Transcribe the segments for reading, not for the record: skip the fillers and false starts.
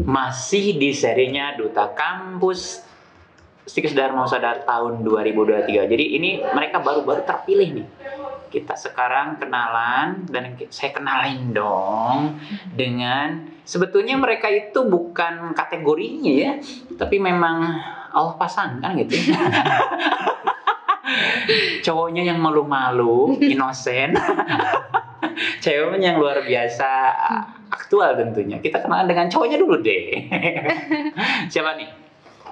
Masih di serinya Duta Kampus Stikes Dharma Sadar tahun 2023. Jadi ini mereka baru-baru terpilih nih. Kita sekarang kenalan dan saya kenalin dong dengan sebetulnya mereka itu bukan kategorinya ya, tapi memang Allah pasangkan gitu. Cowoknya yang malu-malu, inosen. Ceweknya yang luar biasa aktual tentunya. Kita kenalan dengan cowoknya dulu deh. Siapa nih?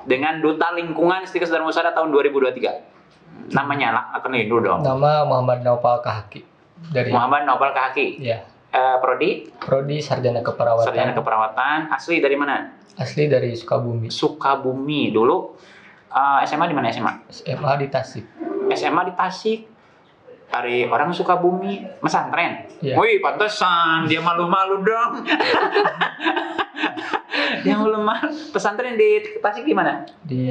Dengan Duta Lingkungan Stikes Dharma Sadar tahun 2023. Namanya lah, kenalin dulu dong. Nama Muhammad Naufal Kahaki. Dari Muhammad Naufal Kahaki. Ya. Prodi? Prodi Sarjana Keperawatan. Sarjana Keperawatan. Asli dari mana? Asli dari Sukabumi. Sukabumi. Dulu SMA di mana SMA? SMA di Tasik. SMA di Tasik. Dari orang Sukabumi, pesantren. Iya. Wih, pantesan dia malu-malu dong. Dia malu-malu. Pesantren di Tasik di mana? Di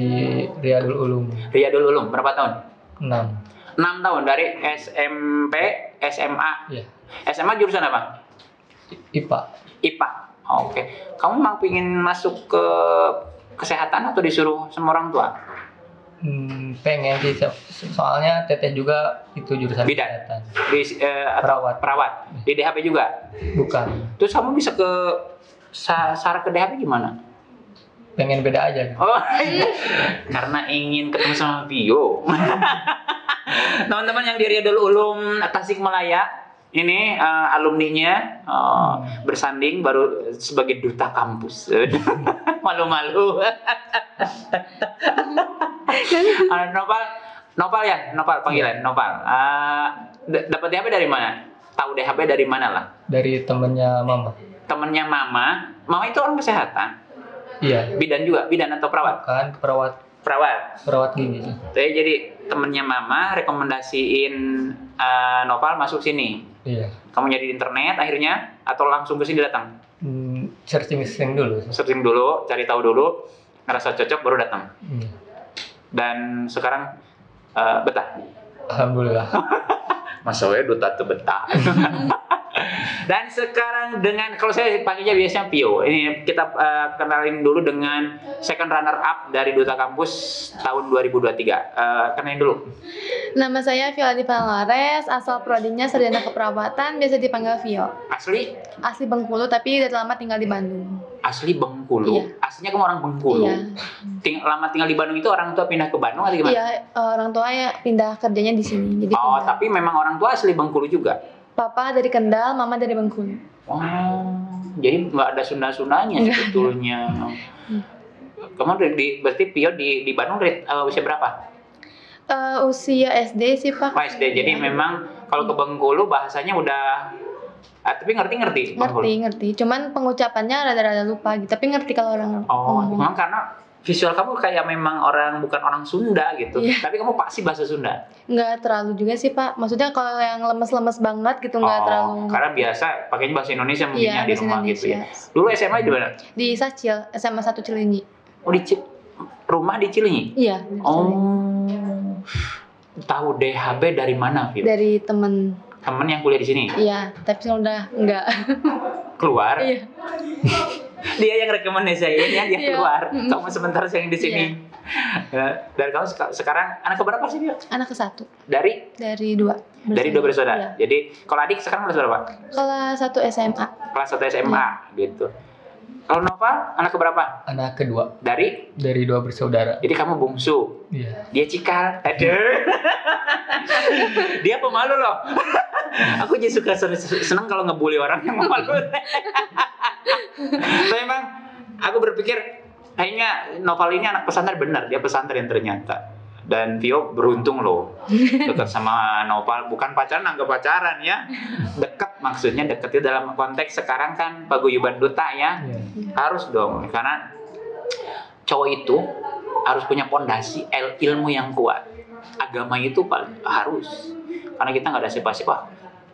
Riyadul Ulum. Riyadul Ulum. Berapa tahun? 6. 6 tahun dari SMP, SMA. Iya. SMA jurusan apa? IPA. IPA. Oke. Kamu mau pingin masuk ke kesehatan atau disuruh sama orang tua? Pengen sih, soalnya teteh juga itu jurusan Bidan. kesehatan. Di Perawat. perawat. Di DHP juga. Bukan. Terus kamu bisa ke syarat ke DHP gimana? Pengen beda aja. Oh, karena ingin ketemu sama Vio. Teman-teman yang di Riyadul Ulum Tasikmalaya ini alumninya bersanding baru sebagai duta kampus. Malu-malu. Nopal ya, Nopal panggilan Nopal. Dapat DHP dari mana? Tahu DHP dari mana lah? Dari temennya mama. Temennya mama. Mama itu orang kesehatan. Iya. Bidan juga, bidan atau perawat? Kan perawat gigi sih. Jadi temennya mama rekomendasiin Nopal masuk sini. Iya. Kamu nyari di internet akhirnya atau langsung ke sini datang? Searching dulu. Searching dulu, cari tahu dulu, ngerasa cocok baru datang. Iya. Dan sekarang betah. Alhamdulillah. Masa we duta teu betah. Dan sekarang dengan, kalau saya panggilnya biasanya Pio. Ini kita kenalin dulu dengan second runner up dari Duta Kampus tahun 2023. Kenalin dulu. Nama saya Viola Divalares, asal prodinya Sarjana Keperawatan, biasa dipanggil Vio. Asli? Asli Bengkulu, tapi udah lama tinggal di Bandung. Asli Bengkulu? Iya. Aslinya kamu orang Bengkulu? Iya. Lama tinggal di Bandung itu orang tua pindah ke Bandung atau gimana? Iya, orang tua ya pindah kerjanya di sini. Jadi pindah. Tapi memang orang tua asli Bengkulu juga? Papa dari Kendal, mama dari Bengkulu. Oh, jadi nggak ada Sunda-Sundanya sebetulnya. Kamu berarti Pio di Bandung dari usia berapa? Usia SD sih Pak. SD. Jadi memang kalau ke Bengkulu bahasanya udah, tapi ngerti. Ngerti. Cuman pengucapannya rada-rada lupa gitu. Tapi ngerti kalau orang ngomong. Memang karena visual kamu kayak memang bukan orang Sunda gitu. Iya. Tapi kamu pasti bahasa Sunda. Nggak terlalu juga sih Pak. Maksudnya kalau yang lemes-lemes banget gitu nggak terlalu. Karena biasa pakainya bahasa Indonesia mungkinnya Iya, di bahasa rumah Indonesia. gitu ya. Dulu SMA di mana? Di Sacil, SMA 1 Cileunyi. Oh, rumah di Cileunyi? Iya. Di Cileunyi. Tahu DHB dari mana, Vio? Dari temen yang kuliah di sini? Iya, tapi udah enggak. Keluar? Iya. Dia yang rekomendasiin ya, dia Iya. keluar. Kamu sementara yang di sini. Dan kamu sekarang anak keberapa sih dia? Anak ke-1. Dari 2. Dari 2 bersaudara. Iya. Jadi kalau adik sekarang berapa berapa? Kelas 1 SMA. Kelas 1 SMA gitu. Kalau Nova anak keberapa? Anak kedua. Dari 2 bersaudara. Jadi kamu bungsu. Iya. Dia cikal. Aduh. Dia pemalu loh. Aku jadi suka seneng kalau ngebully orang yang pemalu. Tapi emang aku berpikir kayaknya Noval ini anak pesantren, benar, dia pesantren ternyata. Dan Vio beruntung loh dekat sama Noval, bukan pacaran, anggap pacaran ya, dekat, maksudnya dekat itu dalam konteks sekarang kan paguyuban duta ya. Harus dong, karena cowok itu harus punya pondasi ilmu yang kuat, agama itu harus, karena kita nggak ada siapa-siapa,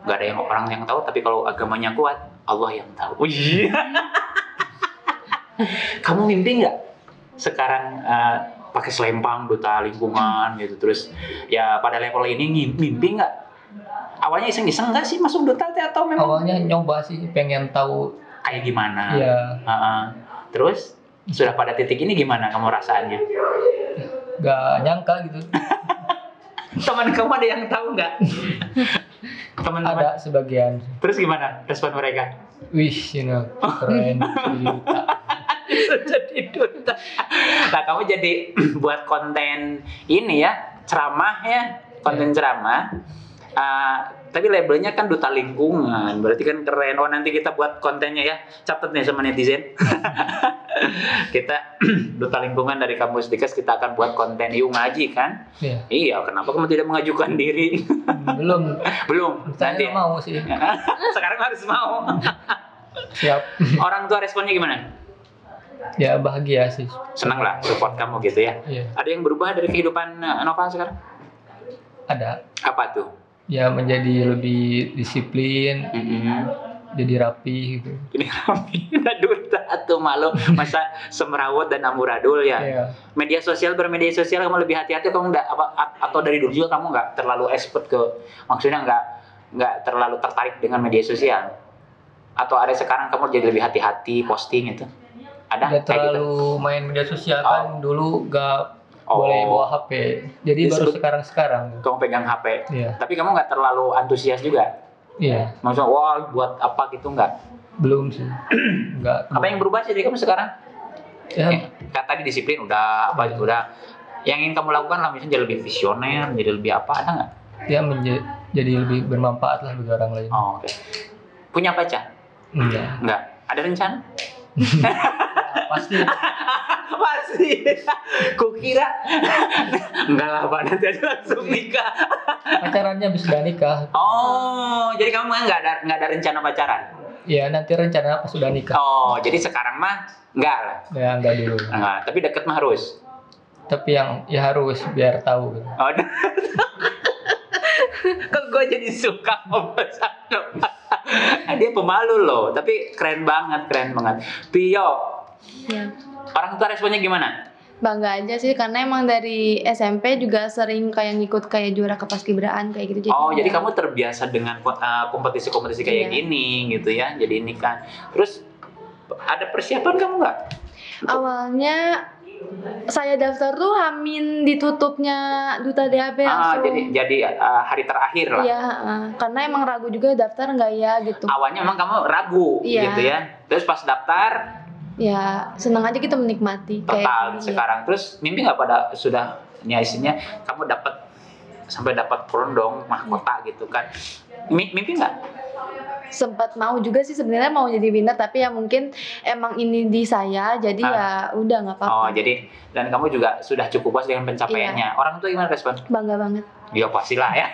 nggak ada orang yang tahu, tapi kalau agamanya kuat Allah yang tahu. Kamu mimpi nggak sekarang pakai selempang duta lingkungan gitu, terus ya pada level ini mimpi nggak? Awalnya iseng-iseng nggak sih masuk duta teh, atau memang Awalnya nyoba sih, pengen tahu. kayak gimana? Iya. Terus sudah pada titik ini gimana kamu rasanya? Gak nyangka gitu. Teman kamu ada yang tahu nggak? Teman-teman. Ada sebagian. Terus gimana respon mereka? Wih, keren. Duta. Jadi duta. Nah, kamu jadi buat konten ini ya, ceramah ya, konten ceramah. Tapi labelnya kan duta lingkungan, berarti kan keren. Oh, nanti kita buat kontennya ya, catat nih sama netizen. Kita duta lingkungan dari Kampus Dinkes, kita akan buat konten Yuk Ngaji kan? Iya. Iya, kenapa kamu tidak mengajukan diri? Belum. Belum. Saya Nanti. nggak mau sih. Sekarang harus mau. Siap. Orang tua responnya gimana? Ya bahagia sih. Senang lah support kamu gitu ya. Iya. Ada yang berubah dari kehidupan Nova sekarang? Ada. Apa tuh? Ya menjadi lebih disiplin, jadi rapi gitu. Ini rapi, duta atau malu, masa semrawut dan amburadul ya. Iya. Bermedia sosial kamu lebih hati-hati, kamu nggak atau dari dulu juga kamu nggak terlalu expert maksudnya nggak terlalu tertarik dengan media sosial, atau ada sekarang kamu jadi lebih hati-hati posting itu? Ada Gak kayak terlalu main media sosial kan dulu gak Oh. boleh bawa HP. Jadi baru Disebut- sekarang. kamu pegang HP, Iya. tapi kamu nggak terlalu antusias juga, Iya. maksudnya wah buat apa gitu nggak? Belum sih. Enggak. Apa yang berubah sih dari kamu sekarang? Ya, Kan tadi disiplin udah, apa udah. Yang ingin kamu lakukan lah, misalnya jadi lebih visioner, jadi lebih apa, ada nggak? ya jadi lebih bermanfaat lah bagi orang lain. Oh, oke. Punya pacar? Enggak. Nggak. Ada rencana? Pasti. Pasti. Kukira. Enggak lah Pak, nanti aja langsung nikah. Pacarannya habis udah nikah. Oh, jadi kamu nggak ada rencana pacaran? Ya nanti rencana pas sudah nikah. Oh, jadi sekarang mah nggak lah. Ya enggak dulu. Nggak, tapi deket mah harus. Tapi yang ya harus biar tahu gitu. Oh, kok gue jadi suka ngobrol sama dia pemalu loh, tapi keren banget. Pio, Ya. orang tua responnya gimana? Bangga aja sih, karena emang dari SMP juga sering kayak ngikut kayak juara kepaskibraan kayak gitu. Oh, jadi ya. kamu terbiasa dengan kompetisi-kompetisi kayak Iya. gini gitu ya. Jadi ini kan. Terus ada persiapan kamu nggak? Awalnya saya daftar tuh hamin ditutupnya Duta DHB langsung. Jadi hari terakhir lah. Iya, karena emang ragu juga daftar nggak ya gitu. Awalnya memang kamu ragu Iya. gitu ya. Terus pas daftar Ya senang aja kita menikmati total kayak sekarang. Terus mimpi nggak pada sudah isinya kamu sampai dapat kerondong mahkota gitu kan? Mimpi nggak? sempat mau juga sih sebenarnya mau jadi winner, tapi ya mungkin emang ini di saya jadi ya udah nggak apa-apa. Oh, jadi dan kamu juga sudah cukup puas dengan pencapaiannya. Orang tua gimana respon? Bangga banget. Ya pastilah ya.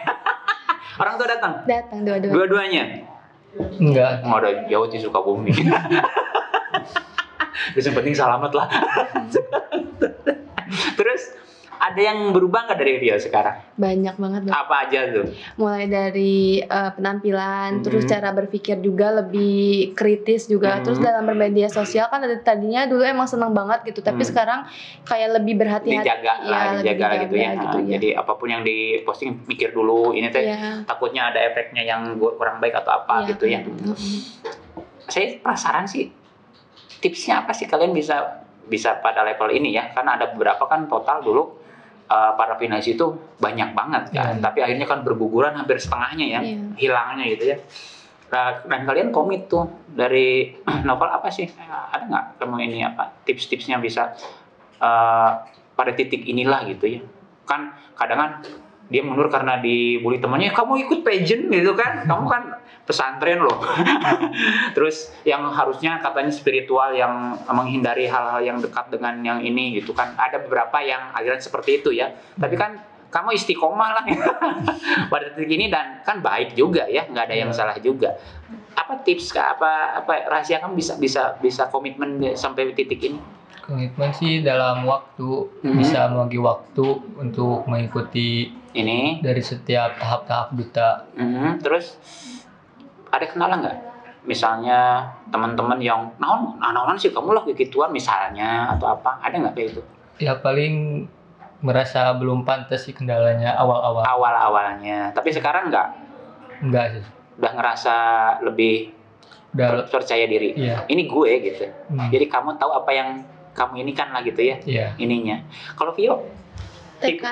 Orang tua datang. Datang dua-dua. Dua-duanya. Enggak. Nggak ada jauh di Sukabumi. Terus yang penting selamat lah. Terus ada yang berubah nggak dari Rio sekarang? Banyak banget. Apa aja tuh? Mulai dari penampilan, terus cara berpikir juga lebih kritis juga. Terus dalam bermedia sosial kan tadinya dulu emang seneng banget gitu, tapi sekarang kayak lebih berhati-hati. Dijaga lah, lebih dijaga lah gitu ya. gitu ya. Jadi apapun yang diposting mikir dulu. Ini teh Iya. takutnya ada efeknya yang kurang baik atau apa Iya, gitu ya. Saya penasaran sih, tipsnya apa sih kalian bisa pada level ini ya? Karena ada beberapa kan total dulu para finalis itu banyak banget kan, tapi akhirnya kan berguguran hampir setengahnya ya, hilangnya gitu ya. Dan kalian komit tuh dari novel apa sih? Ada nggak kamu ini apa tips-tipsnya bisa pada titik inilah gitu ya? Kan kadang kan dia mundur karena dibully temannya, kamu ikut pageant gitu kan, kamu kan pesantren loh. Terus yang harusnya katanya spiritual, yang menghindari hal-hal yang dekat dengan yang ini gitu kan, ada beberapa yang aliran seperti itu ya, tapi kan kamu istiqomah lah pada titik ini, dan kan baik juga ya, nggak ada yang salah juga. Apa tips apa rahasia kamu bisa komitmen sampai titik ini? Komitmen sih dalam waktu, bisa membagi waktu untuk mengikuti ini dari setiap tahap-tahap duta. Terus ada kenalan nggak misalnya teman-teman yang naon sih kamu lah gituan misalnya atau apa, ada nggak kayak itu Ya paling merasa belum pantas sih kendalanya awal-awal. awalnya, tapi sekarang nggak, Enggak sih. udah ngerasa lebih Udah. percaya diri, Iya. ini gue gitu. Hmm. Jadi kamu tahu apa yang kamu ini kan lah gitu ya, Iya. ininya. Kalau Vio, Tekad.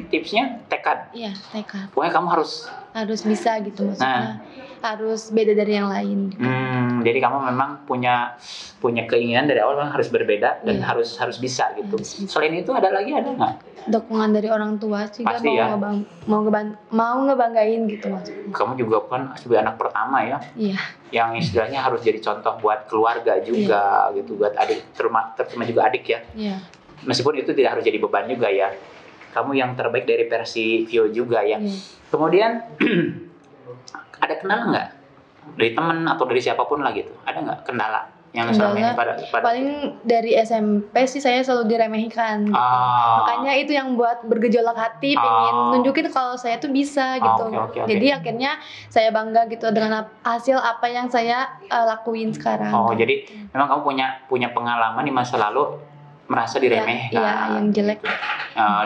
tipsnya tekad. Iya, tekad. Pokoknya kamu harus, Harus bisa gitu maksudnya. Harus beda dari yang lain. jadi kamu memang punya keinginan dari awal memang harus berbeda dan Iya. harus bisa gitu. Harus bisa. Selain itu ada lagi, ada nggak? Dukungan dari orang tua juga Pasti ya. mau ngebanggain gitu maksudnya. Kamu juga kan sebagai anak pertama ya, Iya, yang istilahnya harus jadi contoh buat keluarga juga gitu, buat adik, terutama juga adik ya. iya. Meskipun itu tidak harus jadi beban juga ya. Kamu yang terbaik dari versi Vio juga ya. Iya. Kemudian ada kendala nggak dari temen atau dari siapapun lah gitu? Ada nggak kendala yang selama ini pada Paling dari SMP sih saya selalu diremehkan gitu. Makanya itu yang buat bergejolak hati, pengen nunjukin kalau saya tuh bisa gitu. Oke. Jadi akhirnya saya bangga gitu dengan hasil apa yang saya lakuin sekarang. Jadi memang kamu punya pengalaman di masa lalu merasa diremehkan. Iya, yang jelek.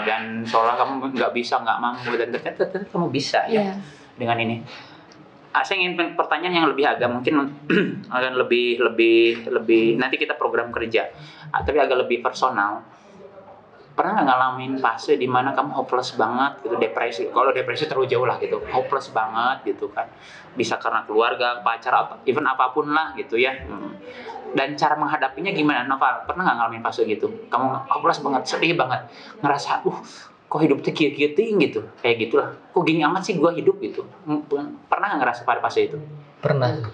Dan seolah kamu nggak bisa, nggak mampu, dan ternyata kamu bisa ya Iya. dengan ini. Saya ingin pertanyaan yang lebih agak mungkin akan lebih nanti kita program kerja, tapi agak lebih personal. Pernah nggak ngalamin fase di mana kamu hopeless banget gitu, depresi? Kalau depresi terlalu jauh lah gitu, hopeless banget gitu kan, bisa karena keluarga, pacar, atau even apapun lah gitu ya. Dan cara menghadapinya gimana, Noval? Pernah nggak ngalamin fase gitu? Kamu hopeless banget, sedih banget, ngerasa kok hidup tuh kieu-kieu ting gitu, kayak gitulah. Kok gini amat sih gua hidup gitu. Pernah nggak ngerasa pada fase itu? Pernah sih.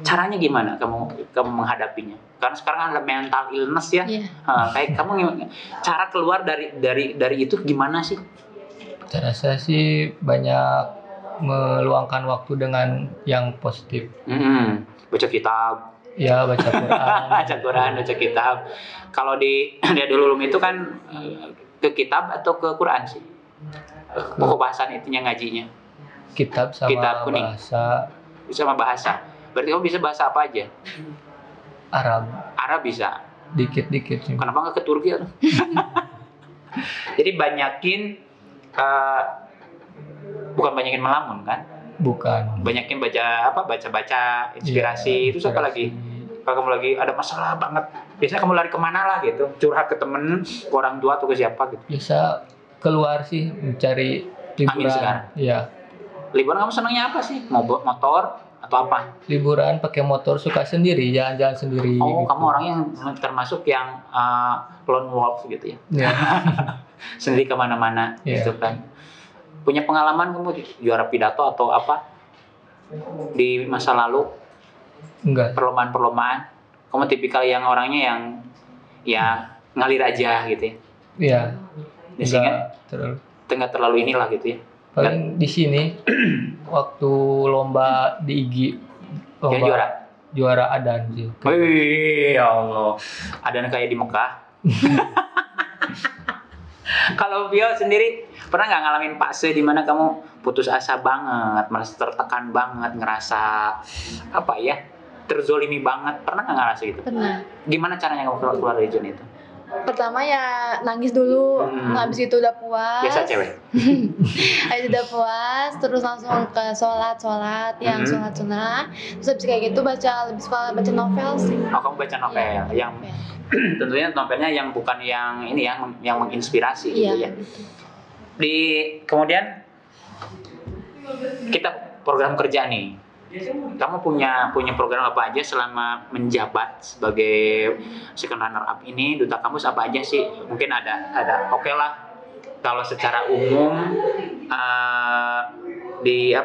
Caranya gimana kamu menghadapinya? Karena sekarang ada mental illness ya. Iya. Kayak kamu cara keluar dari itu gimana sih? Cara saya sih banyak meluangkan waktu dengan yang positif. Baca kitab. Ya, baca Quran. Baca kitab. Kalau di dia dulu itu kan ke kitab atau ke Quran sih? Pokok bahasan itunya ngajinya. Kitab sama Kitab kuning. bahasa Sama bahasa. Berarti kamu bisa bahasa apa aja? Arab. Arab bisa. Dikit-dikit sih. Kenapa nggak ke Turki? Jadi banyakin, bukan banyakin melamun kan? Bukan. Banyakin baca inspirasi. Terus apa lagi? Kalau kamu lagi ada masalah banget, biasanya kamu lari kemana lah gitu? Curhat ke temen, ke orang tua atau ke siapa gitu? Biasa keluar sih mencari Angin segar. liburan. Iya. Liburan kamu senangnya apa sih? Motor atau apa? Liburan pakai motor, suka sendiri, jalan-jalan sendiri. Oh, gitu. kamu orang yang termasuk yang lone wolf gitu ya? Ya. Sendiri kemana-mana Iya. gitu kan? Punya pengalaman kamu juara pidato atau apa di masa lalu? Enggak. Perlombaan? Kamu tipikal yang orangnya yang ya ngalir aja gitu ya? Iya. Sehingga Enggak terlalu. terlalu inilah gitu ya? Paling di sini waktu lomba di IG, Jadi juara? Juara adan sih. Wih, ya Allah. Ada kayak di Mekah. Kalau Vio sendiri pernah nggak ngalamin fase di mana kamu putus asa banget, merasa tertekan banget, ngerasa apa ya, terzolimi banget? Pernah nggak ngerasa gitu? Pernah. Gimana caranya kamu keluar dari zona itu? Pertama ya nangis dulu, habis itu udah puas. Biasa cewek. Habis udah puas, terus langsung ke sholat yang sholat sunnah. Terus habis kayak gitu lebih suka baca novel sih. Oh, kamu baca novel yang tentunya novelnya yang bukan yang ini ya, yang menginspirasi gitu ya. Kemudian kita program kerja nih. Kamu punya program apa aja selama menjabat sebagai second runner up ini? Duta Kamus apa aja sih? Mungkin ada oke lah. Kalau secara umum di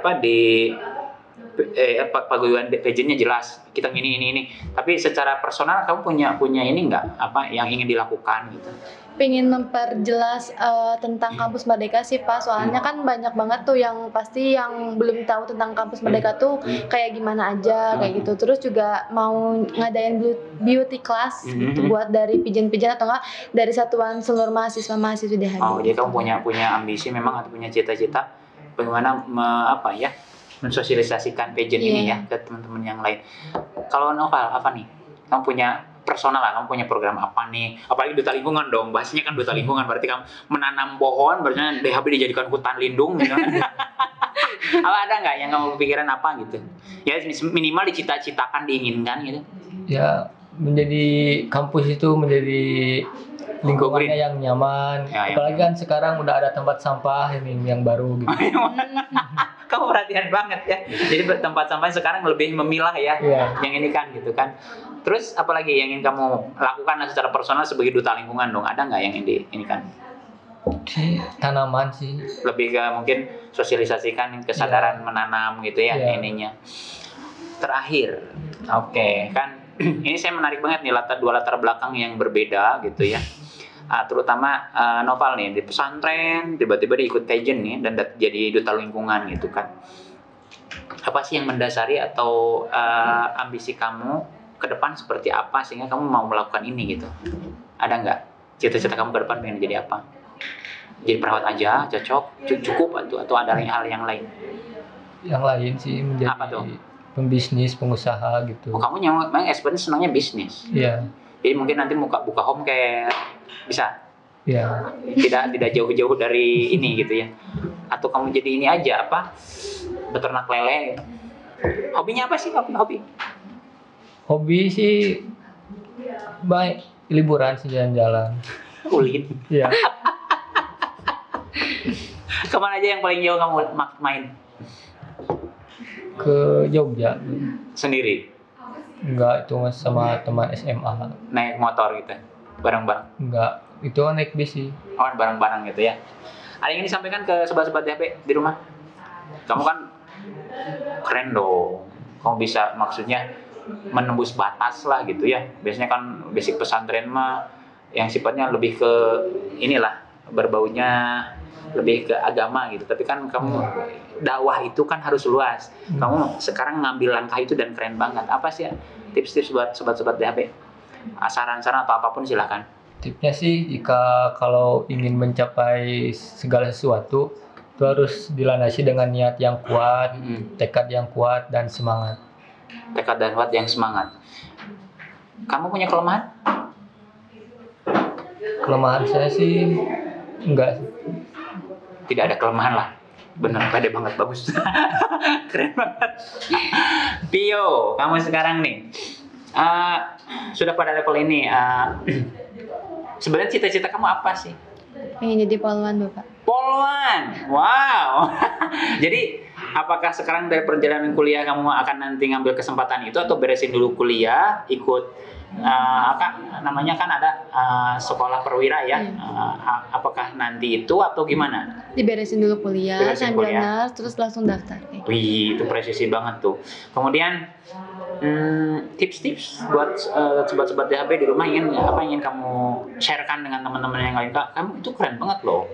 paguyuban pageantnya jelas kita ini. Tapi secara personal kamu punya ini nggak, apa yang ingin dilakukan gitu? Pengen memperjelas tentang kampus Merdeka sih Pak, soalnya kan banyak banget tuh yang pasti yang belum tahu tentang kampus Merdeka tuh kayak gimana aja kayak gitu. Terus juga mau ngadain beauty class gitu buat dari pijen-pijen atau enggak dari satuan seluruh mahasiswa di Hadir. Oh, jadi kamu punya ambisi memang atau punya cita-cita bagaimana mensosialisasikan pageant ini ya ke teman-teman yang lain. Kalau Noval apa nih? Kamu punya personal lah, kamu punya program apa nih? Apalagi duta lingkungan dong, bahasanya kan duta lingkungan, berarti kamu menanam pohon, berarti DHB dijadikan hutan lindung, gitu kan? Apa ada nggak yang kamu pikiran apa gitu? Ya minimal dicita-citakan, diinginkan gitu. Ya, menjadi kampus itu menjadi lingkungannya yang nyaman. Ya, apalagi kan sekarang udah ada tempat sampah ini yang baru gitu. Kamu perhatian banget ya. Jadi tempat sampah sekarang lebih memilah ya, yang ini kan gitu kan. Terus apalagi yang ingin kamu lakukan secara personal sebagai duta lingkungan dong? Ada nggak yang ini kan? Tanaman sih. Lebih ke mungkin sosialisasikan kesadaran menanam gitu ya ininya. Terakhir, oke kan ini saya menarik banget nih dua latar belakang yang berbeda gitu ya. Terutama Noval nih di pesantren tiba-tiba dia ikut pageant nih dan jadi duta lingkungan gitu kan. Apa sih yang mendasari atau ambisi kamu ke depan seperti apa sehingga kamu mau melakukan ini gitu? Ada nggak cita-cita kamu ke depan pengen jadi apa? Jadi perawat aja cocok cukup atau ada hal yang lain? Yang lain sih menjadi apa tuh? Pembisnis, pengusaha gitu. Oh, kamu memang sebenarnya senangnya bisnis. Iya. Jadi mungkin nanti buka home care bisa. Iya. Tidak jauh-jauh dari ini gitu ya. Atau kamu jadi ini aja apa? Beternak lele gitu. Hobinya apa sih hobi? Hobi sih baik liburan sih jalan-jalan. Ulin. Iya. Kemana aja yang paling jauh kamu main? Ke Jogja. Sendiri? Enggak, itu sama teman SMA. Naik motor gitu? Bareng-bareng? Enggak, itu naik bis sih. Oh, bareng-bareng gitu ya. Ada yang ingin disampaikan ke sobat-sobat DHB di rumah? Kamu kan keren dong. Kamu bisa maksudnya menembus batas lah gitu ya. Biasanya kan basic pesantren mah yang sifatnya lebih ke inilah, berbaunya lebih ke agama gitu. Tapi kan kamu dakwah itu kan harus luas. Kamu sekarang ngambil langkah itu dan keren banget. Apa sih ya tips-tips buat sobat-sobat DHB? Saran-saran atau apapun silakan. Tipsnya sih jika kalau ingin mencapai segala sesuatu itu harus dilandasi dengan niat yang kuat, tekad yang kuat dan semangat. Tekad dan kuat yang semangat. Kamu punya kelemahan? Kelemahan saya sih enggak. Tidak ada kelemahan lah. Bener, pede banget, bagus. Keren banget. Pio, kamu sekarang nih sudah pada level ini. Sebenarnya cita-cita kamu apa sih? Pengen jadi polwan, Bapak. Polwan, wow. Jadi apakah sekarang dari perjalanan kuliah kamu akan nanti ngambil kesempatan itu atau beresin dulu kuliah, ikut namanya kan ada sekolah perwira ya? Apakah nanti itu atau gimana? Diberesin dulu kuliah, sambil nas, terus langsung daftar. Wih, itu presisi banget tuh. Kemudian tips-tips buat sobat-sobat DHB di rumah ingin kamu sharekan dengan teman-teman yang lain? Kak, kamu itu keren banget loh.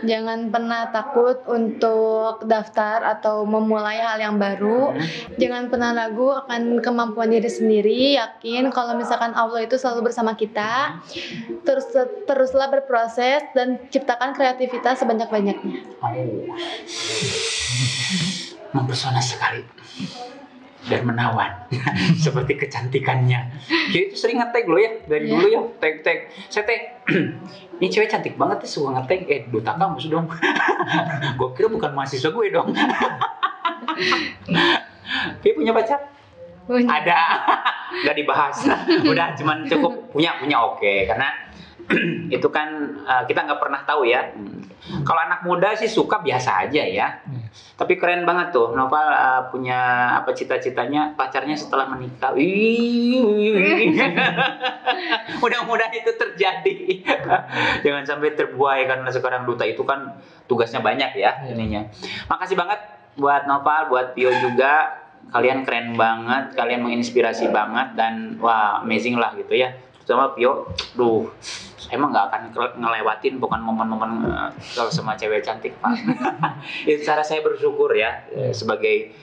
Jangan pernah takut untuk daftar atau memulai hal yang baru. Jangan pernah ragu akan kemampuan diri sendiri. Yakin kalau misalkan Allah itu selalu bersama kita. Teruslah berproses dan ciptakan kreativitas sebanyak-banyaknya. Mempesona sekali dan menawan seperti kecantikannya. Dia itu sering ngetag loh ya dari dulu ya, tag. Saya tag, ini cewek cantik banget ya, suka ngetag. Duta kampus dong. Gue kira bukan mahasiswa gue dong. Dia punya pacar? Punya. Ada. Gak dibahas. Udah cuman cukup punya oke. Karena itu kan kita nggak pernah tahu ya. Kalau anak muda sih suka biasa aja ya. Tapi keren banget tuh Noval punya cita-citanya pacarnya setelah menikah. Mudah-mudahan itu terjadi. Jangan sampai terbuai karena sekarang duta itu kan tugasnya banyak ya ininya. Makasih banget buat Noval, buat Pio juga. Kalian keren banget, kalian menginspirasi banget dan wah amazing lah gitu ya. Terutama Pio, saya emang nggak akan ngelewatin bukan momen-momen kalau sama cewek cantik Pak. Itu cara saya bersyukur ya sebagai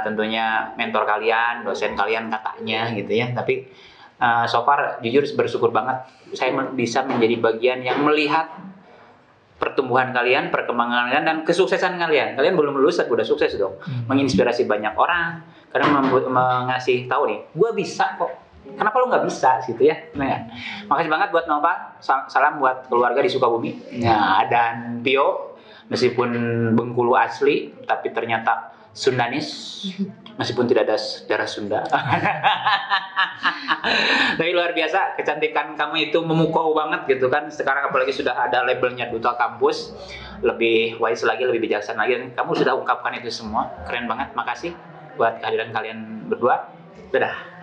tentunya mentor kalian, dosen kalian katanya gitu ya. Tapi so far jujur bersyukur banget saya bisa menjadi bagian yang melihat pertumbuhan kalian, perkembangan kalian, dan kesuksesan kalian. Kalian belum lulus tapi udah sukses dong. Menginspirasi banyak orang. Karena mengasih tahu nih, gue bisa kok. Kenapa lu nggak bisa gitu ya? Nah, makasih banget buat Nova. Salam buat keluarga di Sukabumi. Nah, dan Pio, meskipun Bengkulu asli, tapi ternyata Sundanis, meskipun tidak ada darah Sunda. Tapi luar biasa, kecantikan kamu itu memukau banget gitu kan. Sekarang apalagi sudah ada labelnya Duta Kampus, lebih wise lagi, lebih bijaksana lagi. Kamu sudah ungkapkan itu semua, keren banget. Makasih buat kehadiran kalian berdua. Dadah.